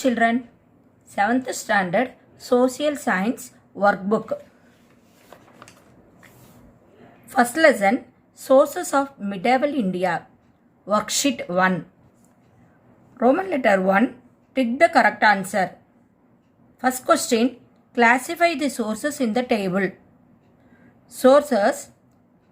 children, 7th standard social science workbook. First lesson, sources of medieval India, worksheet 1. Roman letter 1, tick the correct answer. First question, classify the sources in the table. Sources,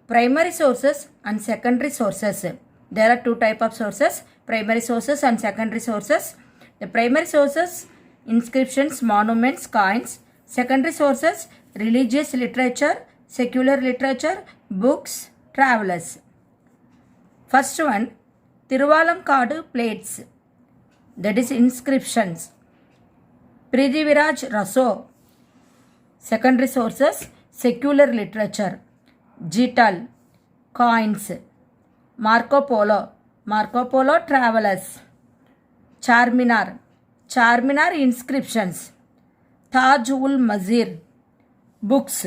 primary sources and secondary sources. There are two types of sources, primary sources and secondary sources. The primary sources, inscriptions, monuments, coins. Secondary sources, religious literature, secular literature, books, travelers. First one, Tiruvalamkadu plates, that is inscriptions. Prithiviraj Raso. Secondary sources, secular literature. Jital, coins. Marco Polo travelers. Charminar inscriptions. Taj-ul Mazir, books.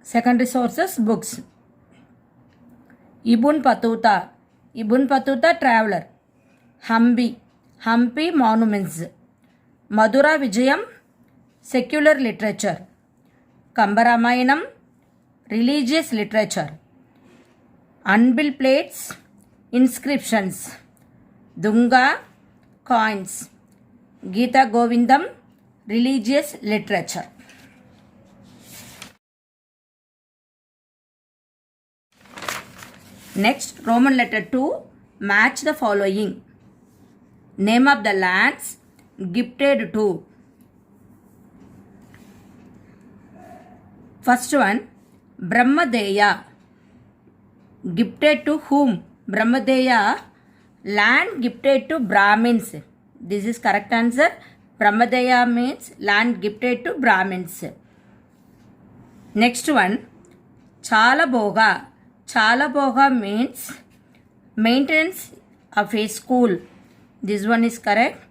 Secondary sources, books. Ibn Battuta traveler. Hampi monuments. Madura Vijayam, secular literature. Kambaramayanam, religious literature. Anbil plates, inscriptions. Dunga, coins. Gita Govindam, religious literature. Next, Roman letter 2, match the following. Name of the lands gifted to. First one, Brahmadeya. Gifted to whom? Brahmadeya, land gifted to Brahmins. This is correct answer. Brahmadeya means land gifted to Brahmins. Next one, Chalaboga. Chalaboga means maintenance of a school. This one is correct.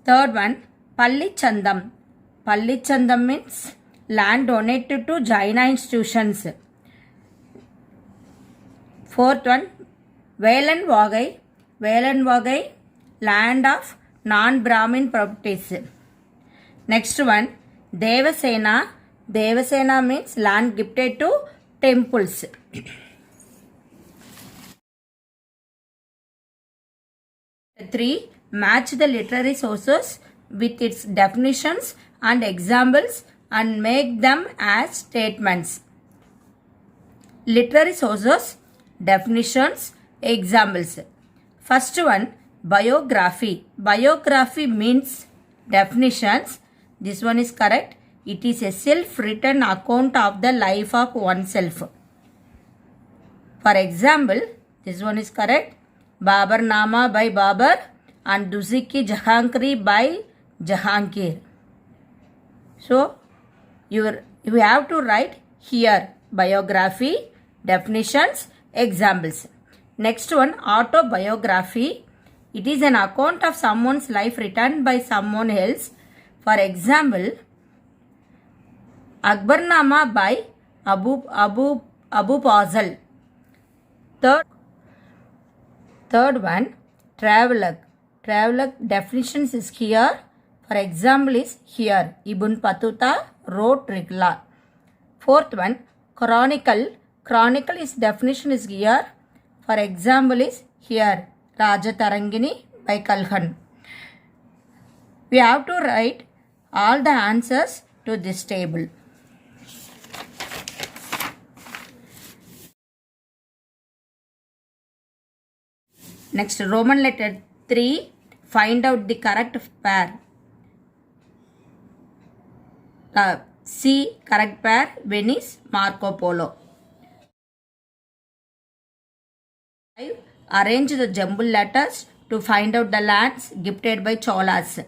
Third one, Pallichandam. Pallichandam means land donated to Jaina institutions. Fourth one, Velan Vagai, land of non-Brahmin properties. Next one, Devasena means land gifted to temples. 3, match the literary sources with its definitions and examples and make them as statements. Literary sources, definitions, examples. First one, biography. Biography means definitions. This one is correct. It is a self-written account of the life of oneself. For example, this one is correct. Babarnama by Babar and Dusi-ki Jahangiri by Jahangir. So, you have to write here biography, definitions, examples. Next one, autobiography. It is an account of someone's life written by someone else. For example, Akbarnama by Abu Fazal. Third one, traveler. Traveler definitions is here. For example is here. Ibn Battuta wrote Rigla. Fourth one, chronicle. Chronicle is definition is here. For example is here. Raja Tarangini by Kalhan. We have to write all the answers to this table. Next, Roman letter 3, find out the correct pair. C, correct pair, Venice, Marco Polo. 5, arrange the jumbled letters to find out the lands gifted by Cholas.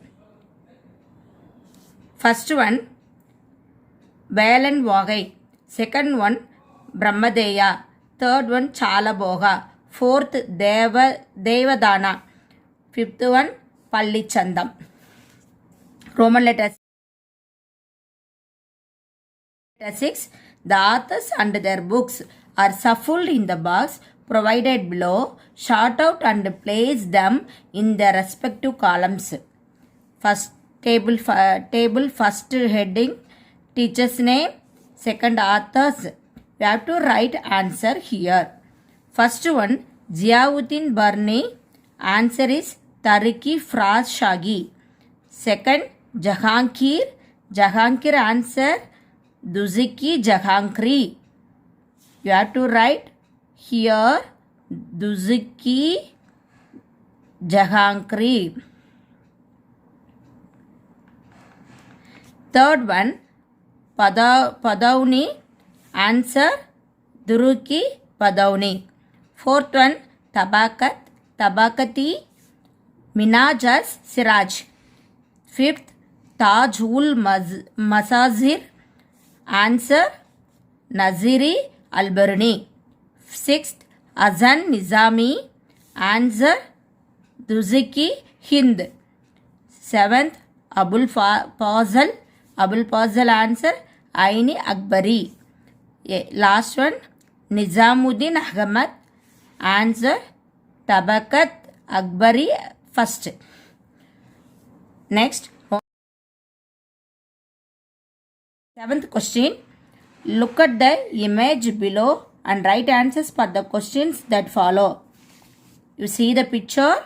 First one, Velan Vagai. Second one, Brahmadeya. Third one, Chalaboga. Fourth, Devadana. Fifth one, Pallichandam. Roman letter 6. The authors and their books are shuffled in the box provided below. Sort out and place them in their respective columns. First table first heading, teacher's name, second authors. We have to write answer here. First one, Ziauddin Barni. Answer is Tariki Fraz Shagi. Second, Jahangir. Jahangir answer Duziki Jahangri. You have to write here Duziki Jahangri. Third one, Padauni. Answer Duruki Padauni. Fourth one, Tabakat. Tabakati. Minajas Siraj. Fifth, Tajul Masazir. Answer Naziri Albarni. Sixth, Azan Nizami. Answer Duziki Hind. Seventh, Abul Fazal. Abul Fazal answer Aini Akbari. Last one, Nizamuddin Ahmad. Answer Tabakat Akbari first. Next, seventh question. Look at the image below and write answers for the questions that follow. You see the picture?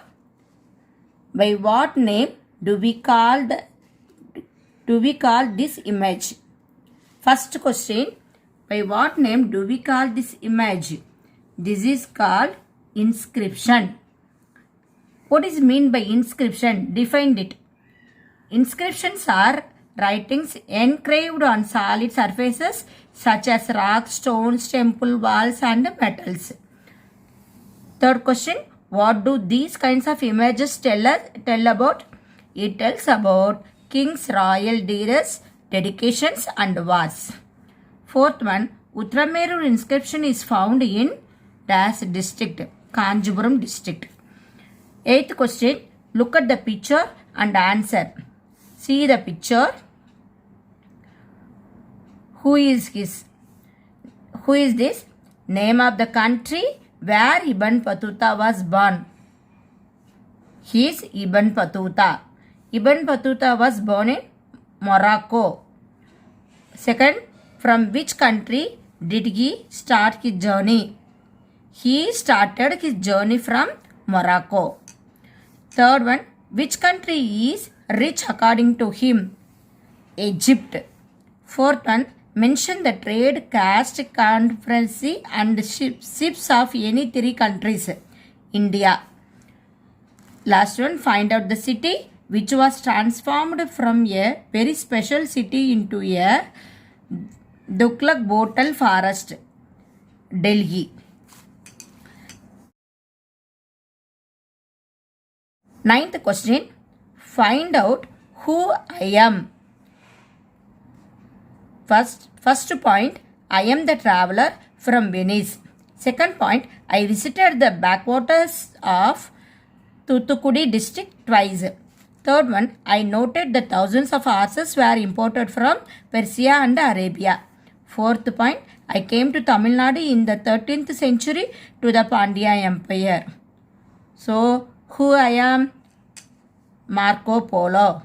By what name do we call this image? First question. By what name do we call this image? This is called inscription. What is mean by inscription? Define it. Inscriptions are writings engraved on solid surfaces such as rocks, stones, temple walls and metals. Third question. What do these kinds of images tell about? It tells about kings, royal deeds, dedications and wars. Fourth one, Uttaramerur inscription is found in Das district, Kanjipuram district. Eighth question, look at the picture and answer. See the picture. Who is this? Name of the country where Ibn Battuta was born. He is Ibn Battuta. Ibn Battuta was born in Morocco. Second, from which country did he start his journey? He started his journey from Morocco. Third one, which country is rich according to him? Egypt. Fourth one, mention the trade, caste, currency and ships of any three countries. India. Last one, find out the city which was transformed from a very special city into a Dughlak Bottle Forest. Delhi. Ninth question, find out who I am. First point, I am the traveler from Venice. Second point, I visited the backwaters of Thoothukudi district twice. Third one, I noted that thousands of horses were imported from Persia and Arabia. Fourth point, I came to Tamil Nadu in the 13th century to the Pandya Empire. So, who I am? Marco Polo.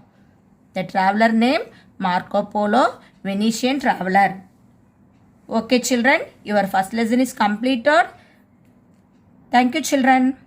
The traveler name Marco Polo, Venetian traveler. Okay children, your first lesson is completed. Thank you children.